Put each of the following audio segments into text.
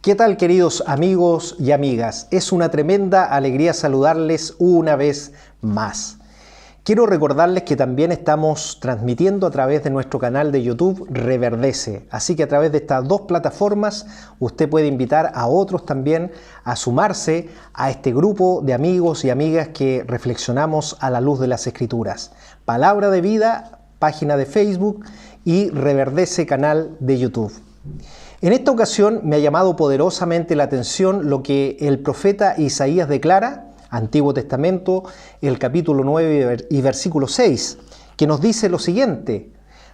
¿Qué tal, queridos amigos y amigas? Es una tremenda alegría saludarles una vez más. Quiero recordarles que también estamos transmitiendo a través de nuestro canal de YouTube Reverdece. Así que a través de estas dos plataformas usted puede invitar a otros también a sumarse a este grupo de amigos y amigas que reflexionamos a la luz de las Escrituras. Palabra de Vida, página de Facebook y Reverdece, canal de YouTube. En esta ocasión me ha llamado poderosamente la atención lo que el profeta Isaías declara, Antiguo Testamento, el capítulo 9 y versículo 6, que nos dice lo siguiente: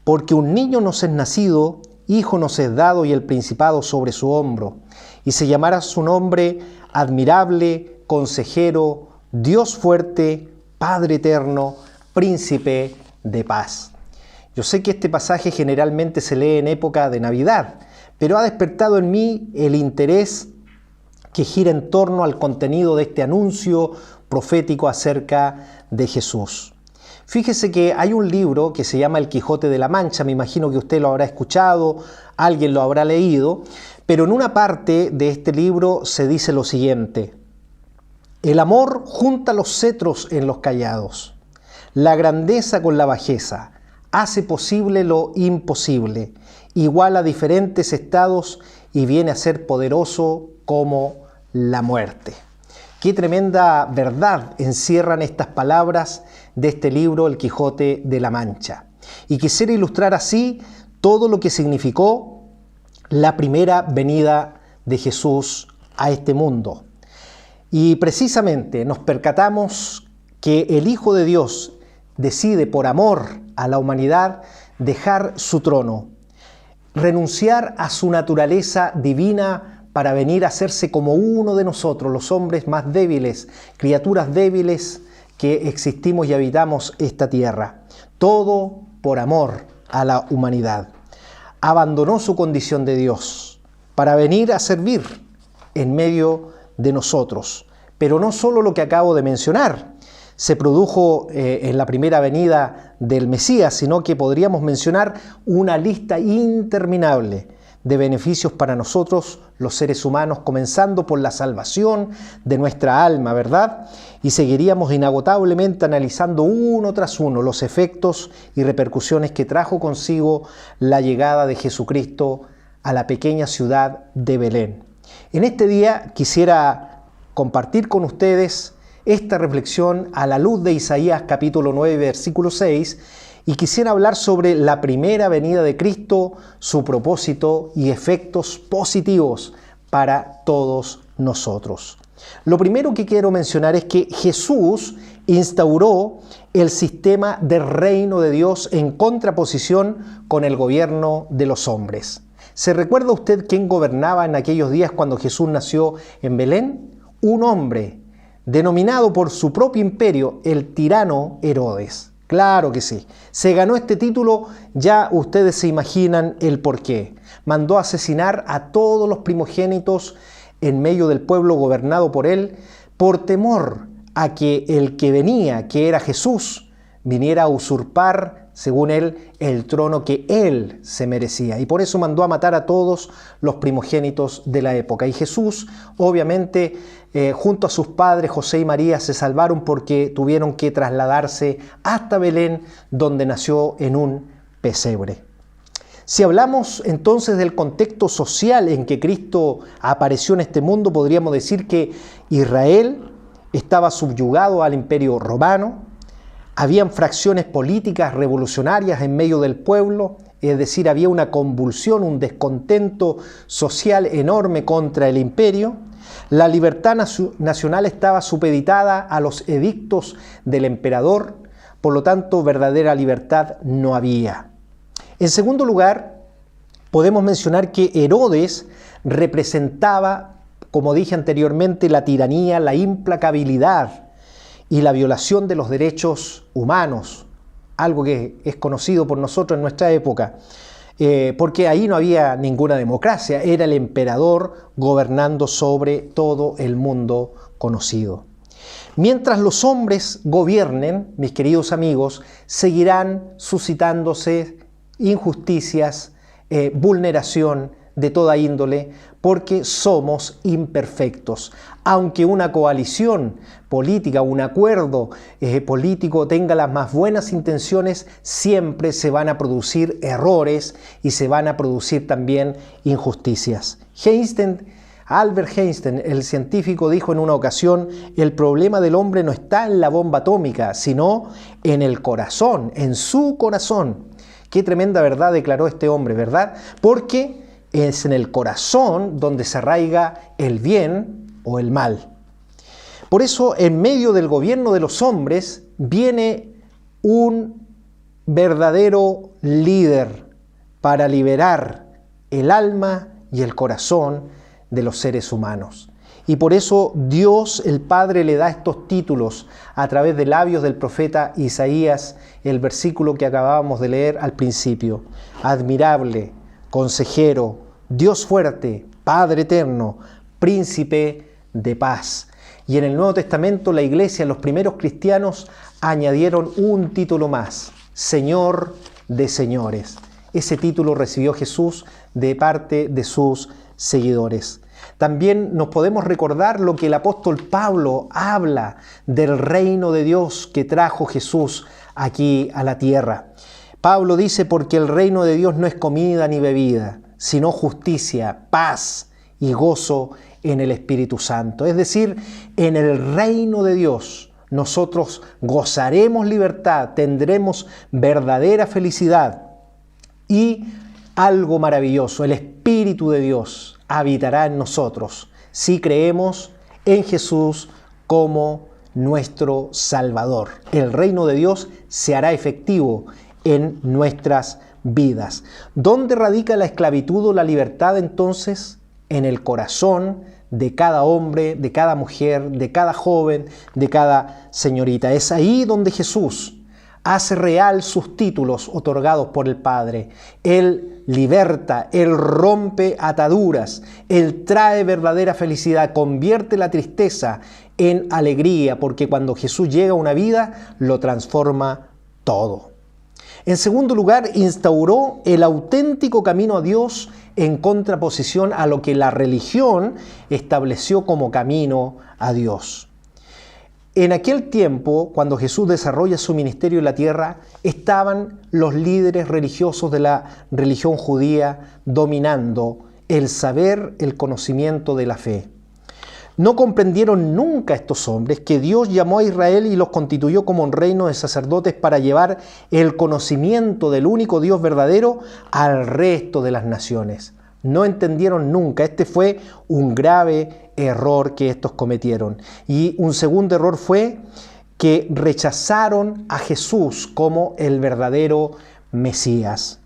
porque un niño nos es nacido, hijo nos es dado y el principado sobre su hombro, y se llamará su nombre Admirable, Consejero, Dios fuerte, Padre eterno, Príncipe de paz. Yo sé que este pasaje generalmente se lee en época de Navidad, pero ha despertado en mí el interés que gira en torno al contenido de este anuncio profético acerca de Jesús. Fíjese que hay un libro que se llama El Quijote de la Mancha, me imagino que usted lo habrá escuchado, alguien lo habrá leído, pero en una parte de este libro se dice lo siguiente: el amor junta los cetros en los callados, la grandeza con la bajeza, hace posible lo imposible, iguala diferentes estados y viene a ser poderoso como la muerte. Qué tremenda verdad encierran estas palabras de este libro, El Quijote de la Mancha. Y quisiera ilustrar así todo lo que significó la primera venida de Jesús a este mundo. Y precisamente nos percatamos que el Hijo de Dios decide, por amor a la humanidad, dejar su trono, renunciar a su naturaleza divina para venir a hacerse como uno de nosotros, los hombres más débiles, criaturas débiles que existimos y habitamos esta tierra. Todo por amor a la humanidad. Abandonó su condición de Dios para venir a servir en medio de nosotros. Pero no solo lo que acabo de mencionar se produjo en la primera venida del Mesías, sino que podríamos mencionar una lista interminable de beneficios para nosotros, los seres humanos, comenzando por la salvación de nuestra alma, ¿verdad? Y seguiríamos inagotablemente analizando uno tras uno los efectos y repercusiones que trajo consigo la llegada de Jesucristo a la pequeña ciudad de Belén. En este día quisiera compartir con ustedes esta reflexión a la luz de Isaías capítulo 9, versículo 6, y quisiera hablar sobre la primera venida de Cristo, su propósito y efectos positivos para todos nosotros. Lo primero que quiero mencionar es que Jesús instauró el sistema del reino de Dios en contraposición con el gobierno de los hombres. ¿Se recuerda usted quién gobernaba en aquellos días cuando Jesús nació en Belén? Un hombre denominado por su propio imperio el tirano Herodes. Claro que sí. Se ganó este título, ya ustedes se imaginan el porqué. Mandó asesinar a todos los primogénitos en medio del pueblo gobernado por él, por temor a que el que venía, que era Jesús, viniera a usurpar, según él, el trono que él se merecía. Y por eso mandó a matar a todos los primogénitos de la época. Y Jesús, obviamente, junto a sus padres, José y María, se salvaron porque tuvieron que trasladarse hasta Belén, donde nació en un pesebre. Si hablamos entonces del contexto social en que Cristo apareció en este mundo, podríamos decir que Israel estaba subyugado al imperio romano. Habían fracciones políticas revolucionarias en medio del pueblo, es decir, había una convulsión, un descontento social enorme contra el imperio. La libertad nacional estaba supeditada a los edictos del emperador, por lo tanto, verdadera libertad no había. En segundo lugar, podemos mencionar que Herodes representaba, como dije anteriormente, la tiranía, la implacabilidad y la violación de los derechos humanos, algo que es conocido por nosotros en nuestra época, porque ahí no había ninguna democracia, era el emperador gobernando sobre todo el mundo conocido. Mientras los hombres gobiernen, mis queridos amigos, seguirán suscitándose injusticias, vulneración de toda índole, porque somos imperfectos. Aunque una coalición política, un acuerdo político tenga las más buenas intenciones, siempre se van a producir errores y se van a producir también injusticias. Albert Einstein, el científico, dijo en una ocasión: el problema del hombre no está en la bomba atómica, sino en el corazón, en su corazón. Qué tremenda verdad declaró este hombre, ¿verdad? Porque es en el corazón donde se arraiga el bien o el mal. Por eso, en medio del gobierno de los hombres, viene un verdadero líder para liberar el alma y el corazón de los seres humanos. Y por eso Dios el Padre le da estos títulos a través de labios del profeta Isaías, el versículo que acabábamos de leer al principio: admirable, consejero, Dios fuerte, Padre eterno, príncipe de paz. Y en el Nuevo Testamento la iglesia, los primeros cristianos, añadieron un título más: Señor de señores. Ese título recibió Jesús de parte de sus seguidores. También nos podemos recordar lo que el apóstol Pablo habla del reino de Dios que trajo Jesús aquí a la tierra. Pablo dice: porque el reino de Dios no es comida ni bebida, sino justicia, paz y gozo en el Espíritu Santo. Es decir, en el reino de Dios nosotros gozaremos libertad, tendremos verdadera felicidad y algo maravilloso: el Espíritu de Dios habitará en nosotros si creemos en Jesús como nuestro Salvador. El reino de Dios se hará efectivo en nuestras vidas. ¿Dónde radica la esclavitud o la libertad entonces? En el corazón de cada hombre, de cada mujer, de cada joven, de cada señorita. Es ahí donde Jesús hace real sus títulos otorgados por el Padre. Él liberta, Él rompe ataduras, Él trae verdadera felicidad, convierte la tristeza en alegría, porque cuando Jesús llega a una vida, lo transforma todo. En segundo lugar, instauró el auténtico camino a Dios en contraposición a lo que la religión estableció como camino a Dios. En aquel tiempo, cuando Jesús desarrolla su ministerio en la tierra, estaban los líderes religiosos de la religión judía dominando el saber, el conocimiento de la fe. No comprendieron nunca estos hombres que Dios llamó a Israel y los constituyó como un reino de sacerdotes para llevar el conocimiento del único Dios verdadero al resto de las naciones. No entendieron nunca. Este fue un grave error que estos cometieron. Y un segundo error fue que rechazaron a Jesús como el verdadero Mesías.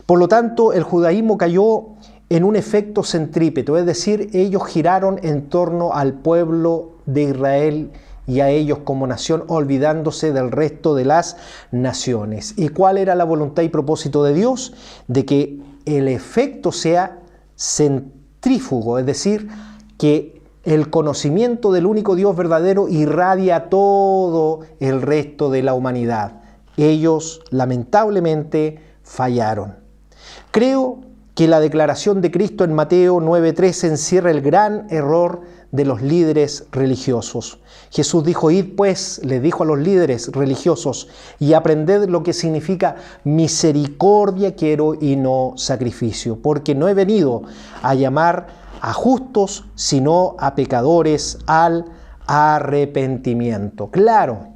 Por lo tanto, el judaísmo cayó en un efecto centrípeto, es decir, ellos giraron en torno al pueblo de Israel y a ellos como nación, olvidándose del resto de las naciones. ¿Y cuál era la voluntad y propósito de Dios? De que el efecto sea centrífugo, es decir, que el conocimiento del único Dios verdadero irradia a todo el resto de la humanidad. Ellos, lamentablemente, fallaron. Creo que la declaración de Cristo en Mateo 9:3 encierra el gran error de los líderes religiosos. Jesús dijo: id pues, les dijo a los líderes religiosos, y aprended lo que significa misericordia quiero y no sacrificio, porque no he venido a llamar a justos, sino a pecadores al arrepentimiento. Claro,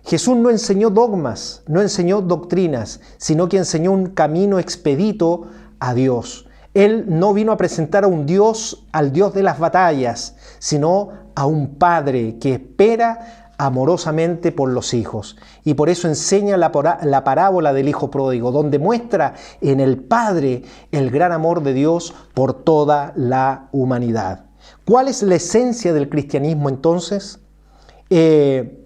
Jesús no enseñó dogmas, no enseñó doctrinas, sino que enseñó un camino expedito a Dios. Él no vino a presentar a un Dios, al Dios de las batallas, sino a un Padre que espera amorosamente por los hijos. Y por eso enseña la parábola del Hijo Pródigo, donde muestra en el Padre el gran amor de Dios por toda la humanidad. ¿Cuál es la esencia del cristianismo entonces? En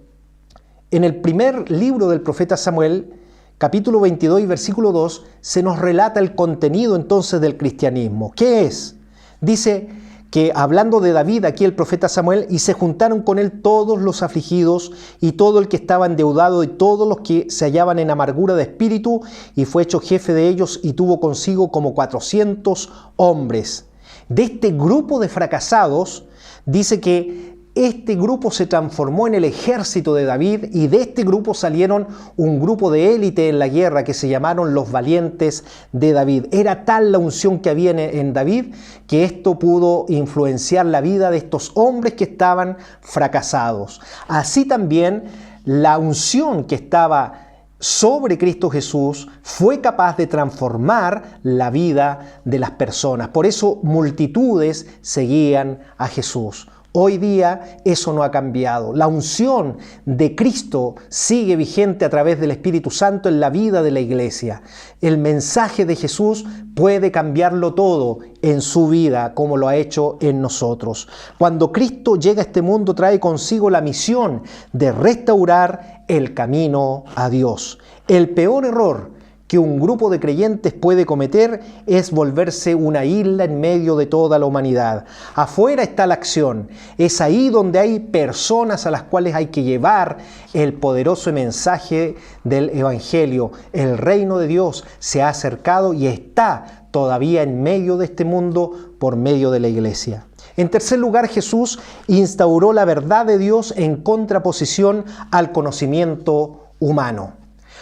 el primer libro del profeta Samuel, capítulo 22 y versículo 2, se nos relata el contenido entonces del cristianismo. ¿Qué es? Dice que hablando de David, aquí el profeta Samuel, y se juntaron con él todos los afligidos y todo el que estaba endeudado y todos los que se hallaban en amargura de espíritu, y fue hecho jefe de ellos y tuvo consigo como 400 hombres. De este grupo de fracasados, dice que este grupo se transformó en el ejército de David, y de este grupo salieron un grupo de élite en la guerra que se llamaron los valientes de David. Era tal la unción que había en David que esto pudo influenciar la vida de estos hombres que estaban fracasados. Así también la unción que estaba sobre Cristo Jesús fue capaz de transformar la vida de las personas. Por eso multitudes seguían a Jesús. Hoy día eso no ha cambiado. La unción de Cristo sigue vigente a través del Espíritu Santo en la vida de la iglesia. El mensaje de Jesús puede cambiarlo todo en su vida, como lo ha hecho en nosotros. Cuando Cristo llega a este mundo, trae consigo la misión de restaurar el camino a Dios. El peor error que un grupo de creyentes puede cometer es volverse una isla en medio de toda la humanidad. Afuera está la acción. Es ahí donde hay personas a las cuales hay que llevar el poderoso mensaje del Evangelio. El reino de Dios se ha acercado y está todavía en medio de este mundo por medio de la iglesia. En tercer lugar, Jesús instauró la verdad de Dios en contraposición al conocimiento humano.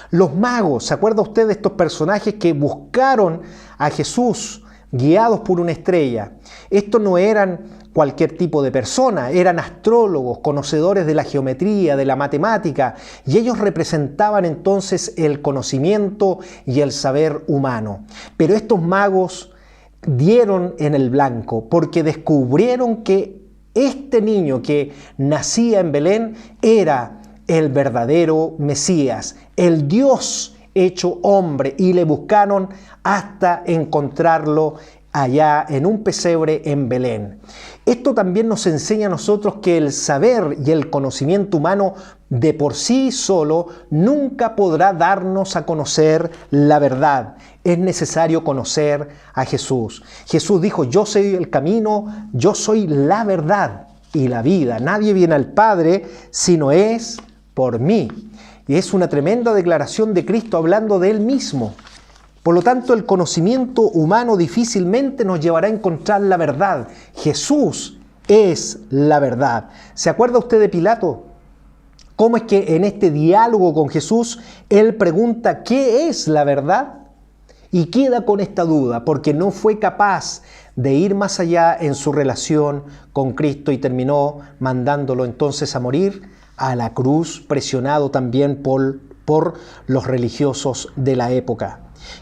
Los magos, ¿se acuerda usted de estos personajes que buscaron a Jesús guiados por una estrella? Estos no eran cualquier tipo de persona, eran astrólogos, conocedores de la geometría, de la matemática, y ellos representaban entonces el conocimiento y el saber humano. Pero estos magos dieron en el blanco porque descubrieron que este niño que nacía en Belén era el verdadero Mesías, el Dios hecho hombre, y le buscaron hasta encontrarlo allá en un pesebre en Belén. Esto también nos enseña a nosotros que el saber y el conocimiento humano de por sí solo nunca podrá darnos a conocer la verdad. Es necesario conocer a Jesús. Jesús dijo: yo soy el camino, yo soy la verdad y la vida. Nadie viene al Padre si no es por mí. Y es una tremenda declaración de Cristo hablando de Él mismo. Por lo tanto, el conocimiento humano difícilmente nos llevará a encontrar la verdad. Jesús es la verdad. ¿Se acuerda usted de Pilato? ¿Cómo es que en este diálogo con Jesús, Él pregunta ¿qué es la verdad? Y queda con esta duda porque no fue capaz de ir más allá en su relación con Cristo y terminó mandándolo entonces a morir a la cruz, presionado también por los religiosos de la época.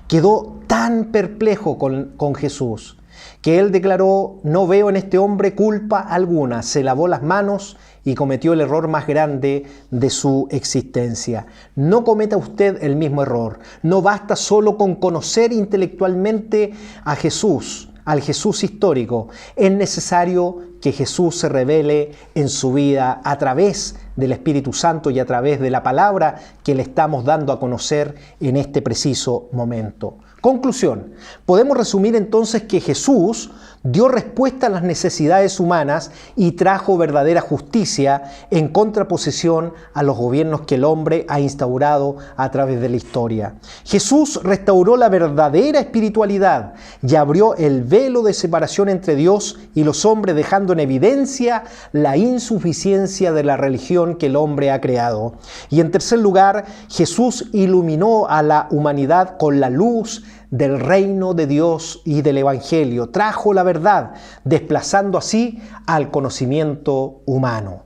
Quedó tan perplejo con Jesús que él declaró: no veo en este hombre culpa alguna. Se lavó las manos y cometió el error más grande de su existencia. No cometa usted el mismo error. No basta solo con conocer intelectualmente a Jesús, al Jesús histórico. Es necesario que Jesús se revele en su vida a través del Espíritu Santo y a través de la palabra que le estamos dando a conocer en este preciso momento. Conclusión: podemos resumir entonces que Jesús dio respuesta a las necesidades humanas y trajo verdadera justicia en contraposición a los gobiernos que el hombre ha instaurado a través de la historia. Jesús restauró la verdadera espiritualidad y abrió el velo de separación entre Dios y los hombres, dejando en evidencia la insuficiencia de la religión que el hombre ha creado. Y en tercer lugar, Jesús iluminó a la humanidad con la luz del reino de Dios y del Evangelio. Trajo la verdad, desplazando así al conocimiento humano.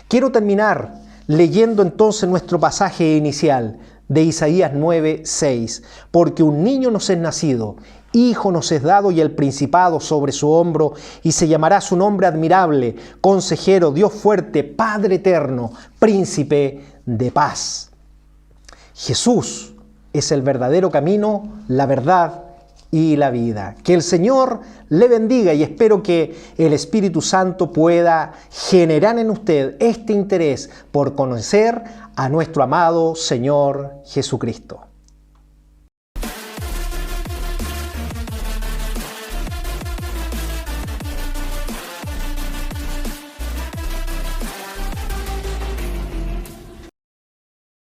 Quiero terminar leyendo entonces nuestro pasaje inicial de Isaías 9:6. Porque un niño nos es nacido, hijo nos es dado, y el principado sobre su hombro, y se llamará su nombre admirable, consejero, Dios fuerte, Padre eterno, príncipe de paz. Jesús es el verdadero camino, la verdad y la vida. Que el Señor le bendiga, y espero que el Espíritu Santo pueda generar en usted este interés por conocer a nuestro amado Señor Jesucristo.